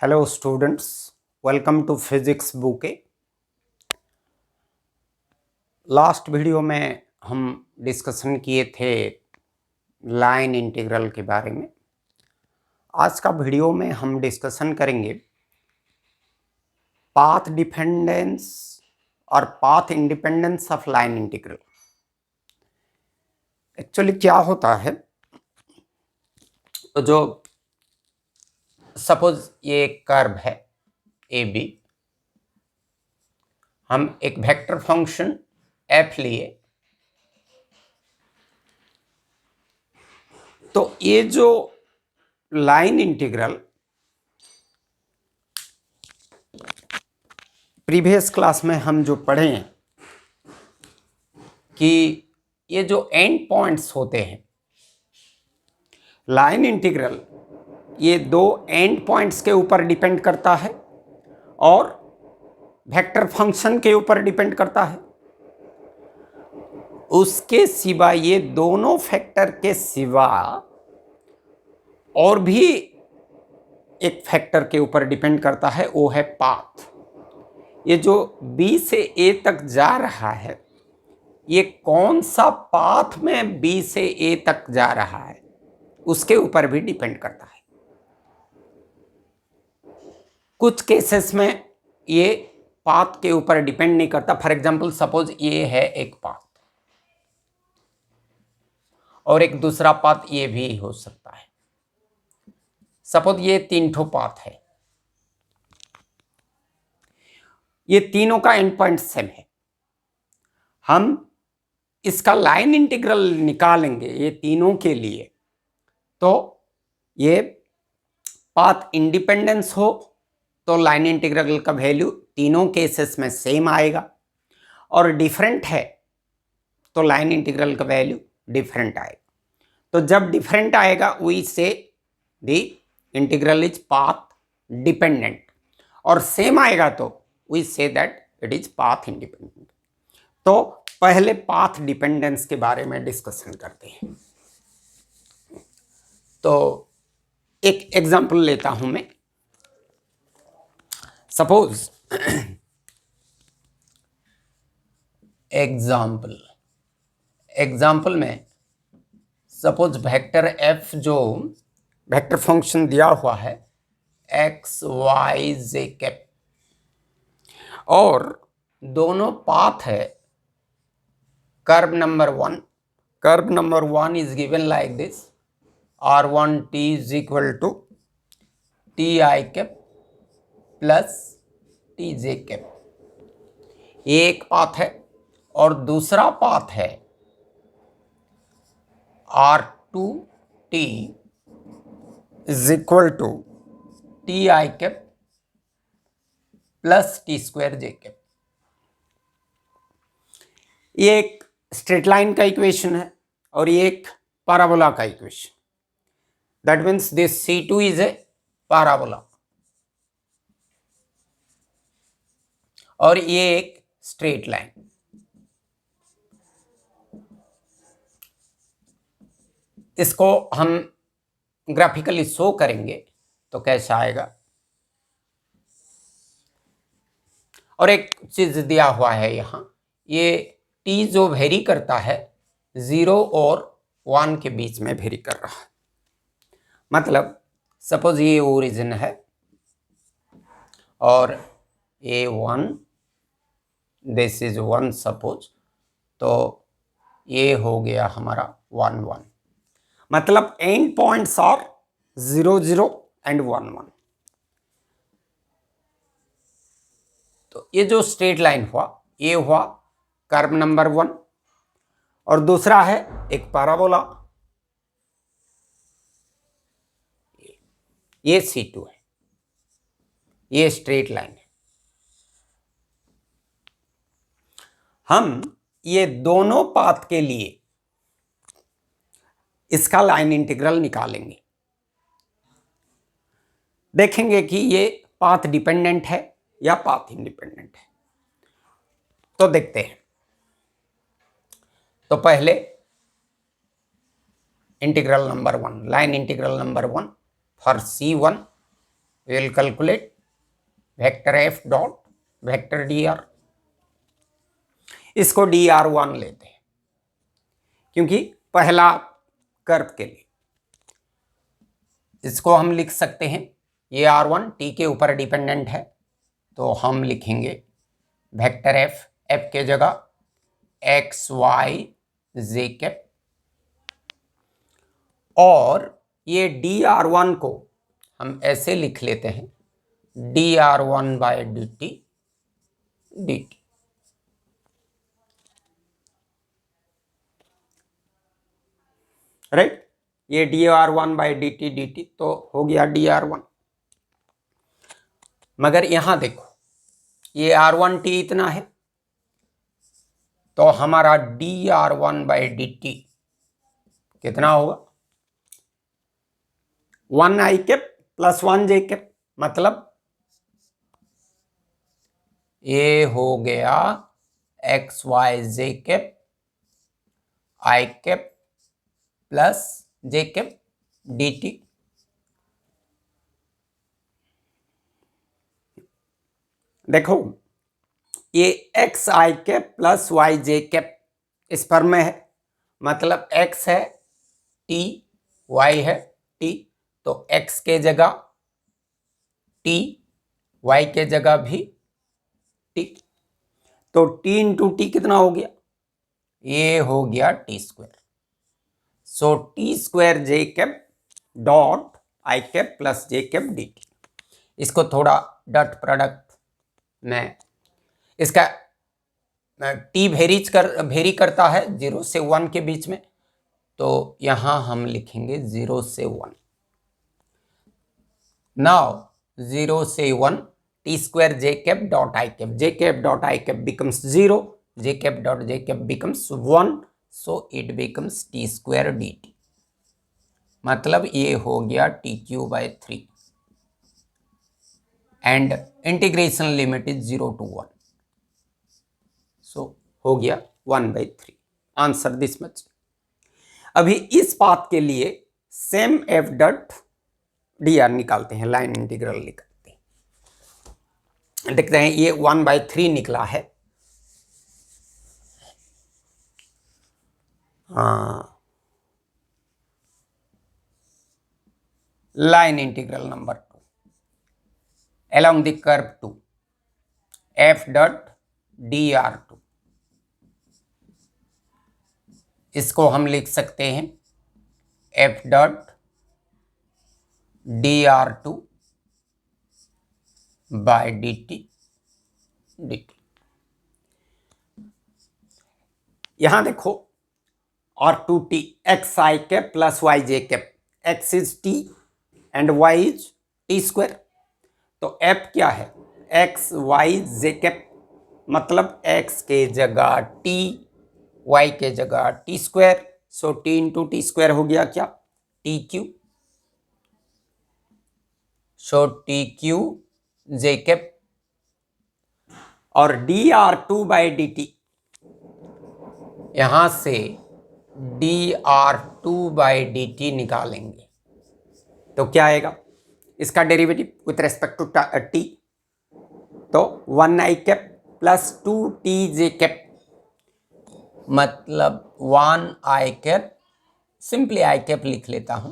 Hello students, welcome to physics bouquet. Last video में हम discussion किए थे लाइन इंटीग्रल के बारे में। आज का वीडियो में हम डिस्कशन करेंगे पाथ डिपेंडेंस और path independence of line integral. Actually क्या होता है, तो जो सपोज ये एक कर्व है ए बी, हम एक वेक्टर फंक्शन एफ लिए, तो ये जो लाइन इंटीग्रल प्रीवियस क्लास में हम जो पढ़े हैं कि ये जो एंड पॉइंट्स होते हैं लाइन इंटीग्रल, ये दो एंड पॉइंट्स के ऊपर डिपेंड करता है और वेक्टर फंक्शन के ऊपर डिपेंड करता है। उसके सिवा ये दोनों फैक्टर के सिवा और भी एक फैक्टर के ऊपर डिपेंड करता है, वो है पाथ। ये जो बी से ए तक जा रहा है, ये कौन सा पाथ में बी से ए तक जा रहा है उसके ऊपर भी डिपेंड करता है। कुछ केसेस में ये पाथ के ऊपर डिपेंड नहीं करता। फॉर एग्जांपल, सपोज ये है एक पाथ और एक दूसरा पाथ ये भी हो सकता है। सपोज ये तीन ठो पाथ है, ये तीनों का एंड पॉइंट सेम है। हम इसका लाइन इंटीग्रल निकालेंगे ये तीनों के लिए, तो ये पाथ इंडिपेंडेंस हो तो लाइन इंटीग्रल का वैल्यू तीनों केसेस में सेम आएगा, और डिफरेंट है तो लाइन इंटीग्रल का वैल्यू डिफरेंट आएगा। तो जब डिफरेंट आएगा we say the integral is path dependent, और सेम आएगा तो we say that it is path independent. तो पहले पाथ डिपेंडेंस के बारे में डिस्कशन करते हैं। तो एक एग्जांपल लेता हूं मैं। सपोज एग्जाम्पल में सपोज वेक्टर एफ, जो वेक्टर फंक्शन दिया हुआ है एक्स वाई जे कैप, और दोनों पाथ है curve number one is given like this, r1 t is equal to t i cap plus t j cap. ये एक पाथ है, और दूसरा पाथ है r2t is equal to t i cap plus t square j cap. ये एक straight line का equation है और ये एक पैराबोला का equation. That means this C2 is a parabola और ये एक स्ट्रेट लाइन। इसको हम ग्राफिकली शो करेंगे तो कैसा आएगा। और एक चीज दिया हुआ है यहां, ये t जो वेरी करता है 0 और 1 के बीच में वेरी कर रहा है। मतलब सपोज ये ओरिजिन है और ये 1, दिस इज 1 सपोज, तो ये हो गया हमारा 1 1। मतलब एंड पॉइंट्स आर 0 0 एंड 1 1। तो ये जो स्ट्रेट लाइन हुआ, ये हुआ कर्व नंबर 1, और दूसरा है एक पैराबोला, ये C2 है, ये स्ट्रेट लाइन है। हम ये दोनों पाथ के लिए इसका लाइन इंटीग्रल निकालेंगे। देखेंगे कि ये पाथ डिपेंडेंट है या पाथ इंडिपेंडेंट है। तो देखते हैं। तो पहले integral number 1, line integral number 1 for C1 will calculate vector F dot vector D R. इसको डी आर वन लेते हैं क्योंकि पहला कर्व के लिए। इसको हम लिख सकते हैं, ये आर वन टी के ऊपर डिपेंडेंट है, तो हम लिखेंगे वेक्टर एफ, एफ के जगह एक्स वाई जे कैप, और ये डी आर वन को हम ऐसे लिख लेते हैं D R one by D T D T. Right, ये D R one by D T D T तो हो गया डी आर वन। मगर यहां देखो, ये आर वन टी इतना है, तो हमारा D R one by D T कितना होगा, वन आई कैप प्लस वन जे कैप, मतलब ये हो गया एक्स वाई जे कैप आई कैप प्लस जे कैप डी टी। देखो ये x i cap plus Y j cap इस पर में है, मतलब एक्स है टी, वाई है टी, तो एक्स के जगह टी, वाई के जगह भी टी, तो टी इंटू टी कितना हो गया, ये हो गया T square. So T square j cap dot i cap plus J cap d T. इसको थोड़ा डॉट प्रोडक्ट में, इसका टी वेरी करता है 0 से 1 के बीच में, तो यहां हम लिखेंगे 0 से 1। नाउ 0 से 1 T square j cap dot i cap, J cap dot i cap becomes 0, j cap dot j cap becomes 1, so it becomes T square D T. मतलब ये हो गया t Q by 3 and integration limit is 0 to 1, सो हो गया 1/3। Answer this much. अभी इस बात के लिए same F dot D R निकालते हैं, लाइन इंटीग्रल निकालते हैं। देखते हैं ये 1/3 निकला है। Line integral number 2 along the curve 2 f dot dr2, इसको हम लिख सकते हैं f dot dr2 by dt dt। यहां देखो r2t x I cap plus y j cap, x is t and y is t square, तो f क्या है एक्स वाई जे कैप, मतलब x के जगह t, y के जगह t square, so t into t square हो गया क्या t cube, so t cube j cap, और d r two by D t, यहां से d r two by D t निकालेंगे तो क्या आएगा, इसका derivative with respect to t, तो 1 i cap plus 2 t j cap, मतलब 1 i cap, simply i cap लिख लेता हूं,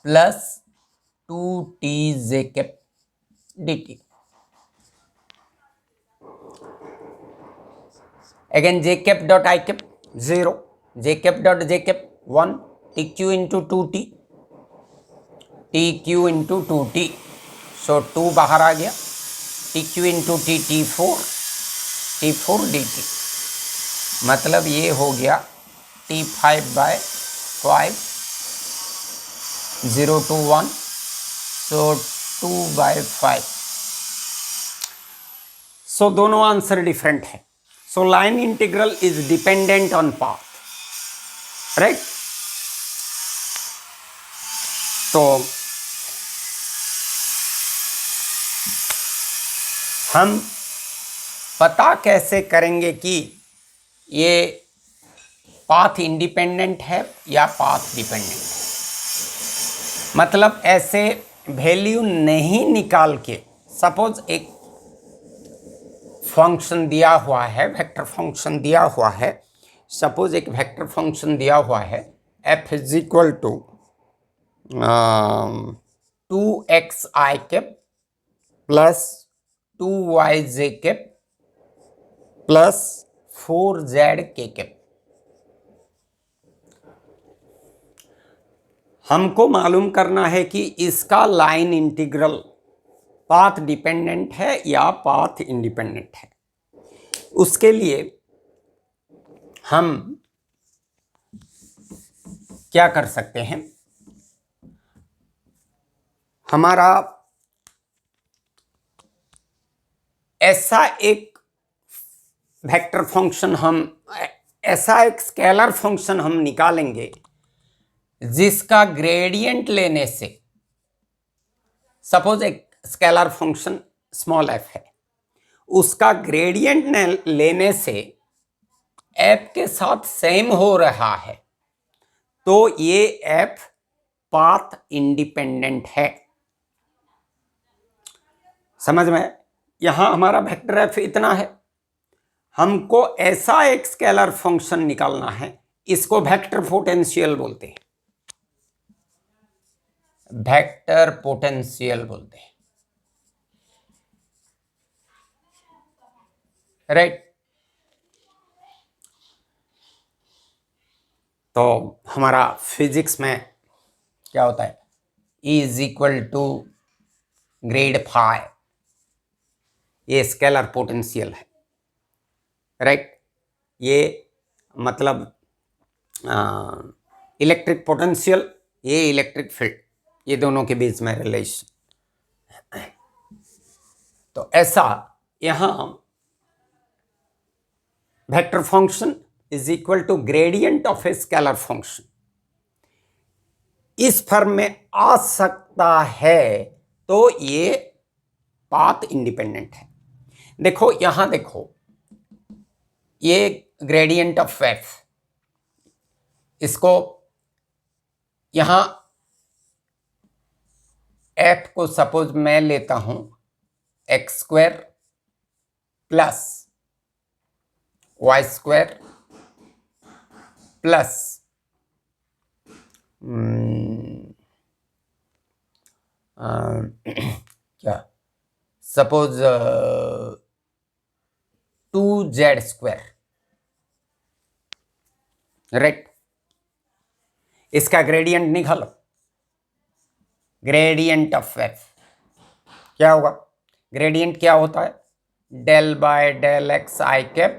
plus 2 t j cap d t. Again j cap dot i cap 0, j cap dot j cap 1, t cube into 2t, t cube into 2t, so 2 बाहर आ गया, t cube into t T four D T, मतलब ये हो गया t5/5 0 to 1, सो 2/5। सो दोनों answer different है, so line integral is dependent on path, right. तो हम पता कैसे करेंगे कि ये पाथ इंडिपेंडेंट है या पाथ डिपेंडेंट है, मतलब ऐसे वैल्यू नहीं निकाल के, सपोज एक फंक्शन दिया हुआ है, वेक्टर फंक्शन दिया हुआ है, सपोज एक वेक्टर फंक्शन दिया हुआ है f is equal to 2xi cap plus 2yj cap plus 4zk cap. हमको मालूम करना है कि इसका लाइन इंटीग्रल पाथ डिपेंडेंट है या पाथ इंडिपेंडेंट है। उसके लिए हम क्या कर सकते हैं, हमारा ऐसा एक वेक्टर फंक्शन, ऐसा एक स्केलर फंक्शन हम निकालेंगे जिसका ग्रेडियंट लेने से, सपोज एक स्केलर फंक्शन स्मॉल f है, उसका ग्रेडियंट लेने से f के साथ सेम हो रहा है, तो ये f पाथ इंडिपेंडेंट है। समझ में? यहां हमारा वेक्टर f इतना है, हमको ऐसा एक स्केलर फंक्शन निकालना है, इसको वेक्टर पोटेंशियल बोलते हैं, वेक्टर पोटेंशियल बोलते हैं, राइट। तो हमारा फिजिक्स में क्या होता है, E is equal to grad five, ये स्केलर पोटेंशियल है, राइट। ये मतलब इलेक्ट्रिक पोटेंशियल, ये इलेक्ट्रिक फील्ड, ये दोनों के बीच में रिलेशन। तो ऐसा यहां vector function is equal to gradient of a scalar function इस फॉर्म में आ सकता है, तो ये पाथ इंडिपेंडेंट है। देखो यहां देखो, ये ग्रेडियंट ऑफ f, इसको यहां f को सपोज मैं लेता हूं x square plus y square plus क्या, सपोज 2z स्क्वायर, राइट। इसका ग्रेडियंट निकालो, ग्रेडियंट ऑफ f क्या होगा, ग्रेडियंट क्या होता है, del by del x i cap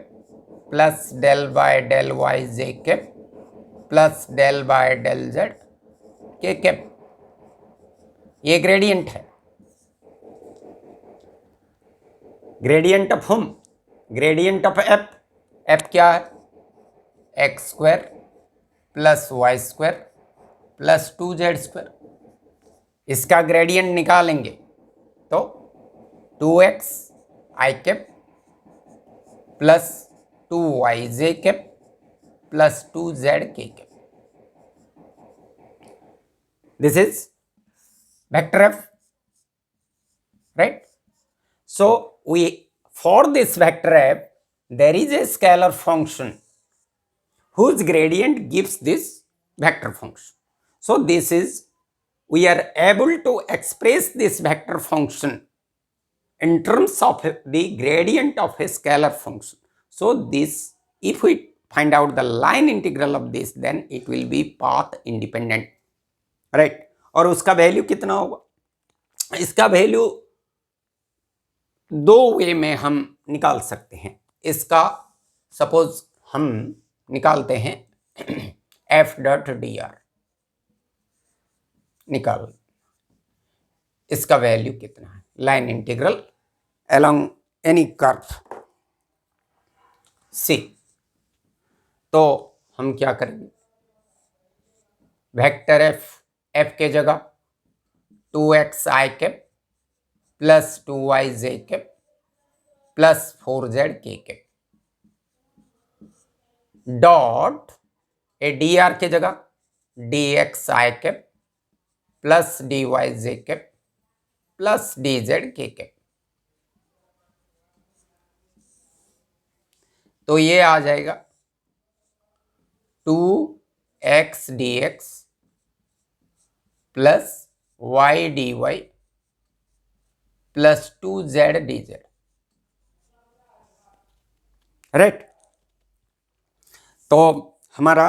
plus del by del y j cap plus del by del z के cap, ये ग्रेडियंट है। ग्रेडियंट ऑफ हम, ग्रेडियंट ऑफ f, f क्या है, x square plus y square plus 2z square, इसका gradient निकालेंगे तो 2x I cap plus 2yj cap plus 2zk cap, this is vector f, right? So for this vector f there is a scalar function whose gradient gives this vector function. So this is, we are able to express this vector function in terms of the gradient of a scalar function. So this, if we find out the line integral of this, then it will be path independent, right? और उसका value कितना होगा, इसका value दो वे में हम निकाल सकते हैं। इसका सपोज हम निकालते हैं f डॉट dr, निकाल, इसका वैल्यू कितना है, line integral along any curve C। तो हम क्या करेंगे, वेक्टर f के जगह 2x I cap plus 2yj cap plus 4zk cap dot A dr के जगह dx I cap plus dyj cap plus D Z के कैप। तो ये आ जाएगा 2x dx plus y dy plus 2z dz, right. तो हमारा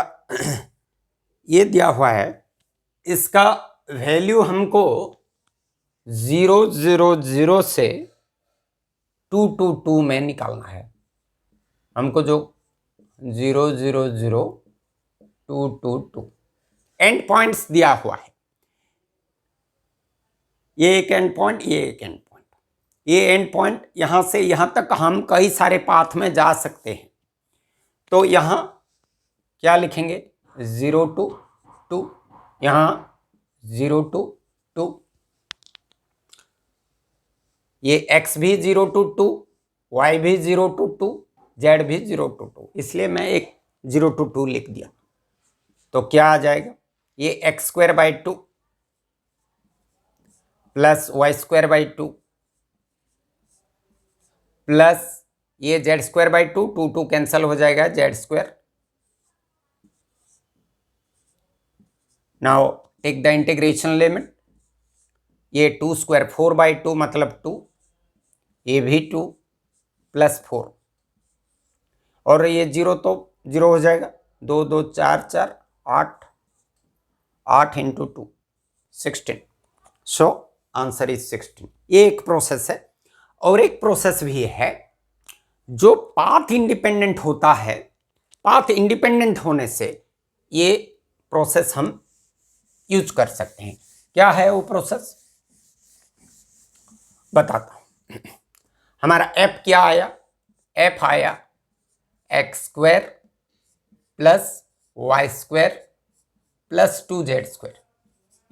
ये दिया हुआ है, इसका वैल्यू हमको 0 से 2 में निकालना है। हमको जो 0 2 एंड पॉइंट्स दिया हुआ है, ये एक एंड पॉइंट, ये एक एंड पॉइंट, ये एंड पॉइंट यहां से यहां तक हम कई सारे पाथ में जा सकते हैं। तो यहां क्या लिखेंगे 0 to 2, यहां 0 to 2, ये x भी 0 to 2, y भी 0 to 2, z भी 0 to 2, इसलिए मैं एक 0 to 2 लिख दिया। तो क्या आ जाएगा, ये x² 2 प्लस y² 2 प्लस ये z² 2, 2 कैंसल हो जाएगा, z²। Now take the integration limit, ये 2² 4/2 मतलब 2, ये भी 2 प्लस 4, और ये 0 तो 0 हो जाएगा, 2 2 4 4 8, 8 इंटू 2 16। So answer is 16। ये एक प्रोसेस है। और एक प्रोसेस भी है जो पाथ इंडिपेंडेंट होता है। पाथ इंडिपेंडेंट होने से ये प्रोसेस हम यूज कर सकते हैं। क्या है वो प्रोसेस, बताता हूं। हमारा f क्या आया, f आया x² plus y² plus 2z²,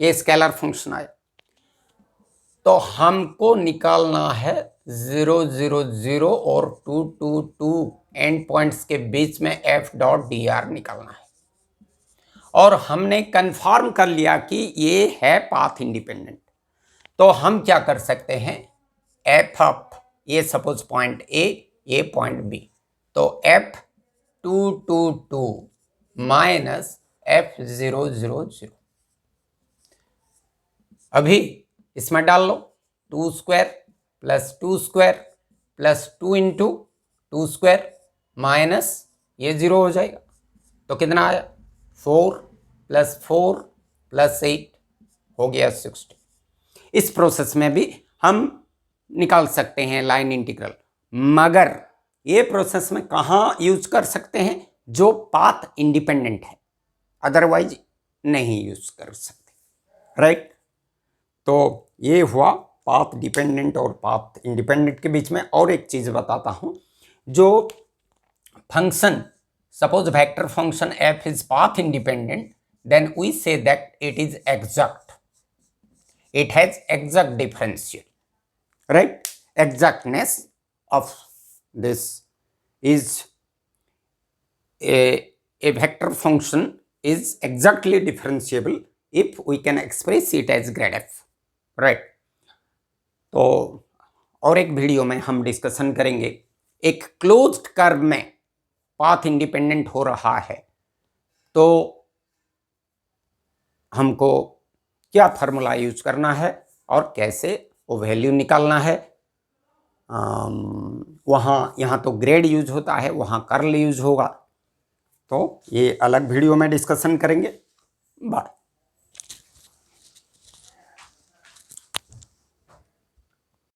ये स्केलर फंक्शन आया। तो हमको निकालना है 0 0 0 और 2 2 2 एंड पॉइंट्स के बीच में f.dr निकालना है। और हमने कंफर्म कर लिया कि ये है पाथ इंडिपेंडेंट। तो हम क्या कर सकते हैं, f ऑफ ये सपोज पॉइंट A, ये पॉइंट B, तो f2 2 2 माइनस f0 0 0। अभी इसमें डाल लो 2² प्लस 2² प्लस 2 इंटू 2² माइनस ये 0 हो जाएगा। तो कितना आया, 4 प्लस 4 प्लस 8 हो गया 60। इस प्रोसेस में भी हम निकाल सकते हैं लाइन इंटीग्रल, मगर ये प्रोसेस में कहाँ यूज कर सकते हैं, जो पाथ इंडिपेंडेंट है, अदरवाइज नहीं यूज कर सकते, राइट। तो ये हुआ पाथ डिपेंडेंट और पाथ इंडिपेंडेंट के बीच में। और एक चीज बताता हूं, जो function suppose vector function f is path independent, then we say that it is exact, it has exact differential, right. Exactness of this is a vector function is exactly differentiable if we can express it as grad f, right. तो और एक video में हम discussion करेंगे, एक closed curve में path independent हो रहा है तो हमको क्या फार्मूला यूज करना है और कैसे वो वैल्यू निकालना है। यहाँ तो ग्रेड यूज होता है, वहाँ कर्ल यूज होगा। तो ये अलग वीडियो में डिस्कशन करेंगे। बाय।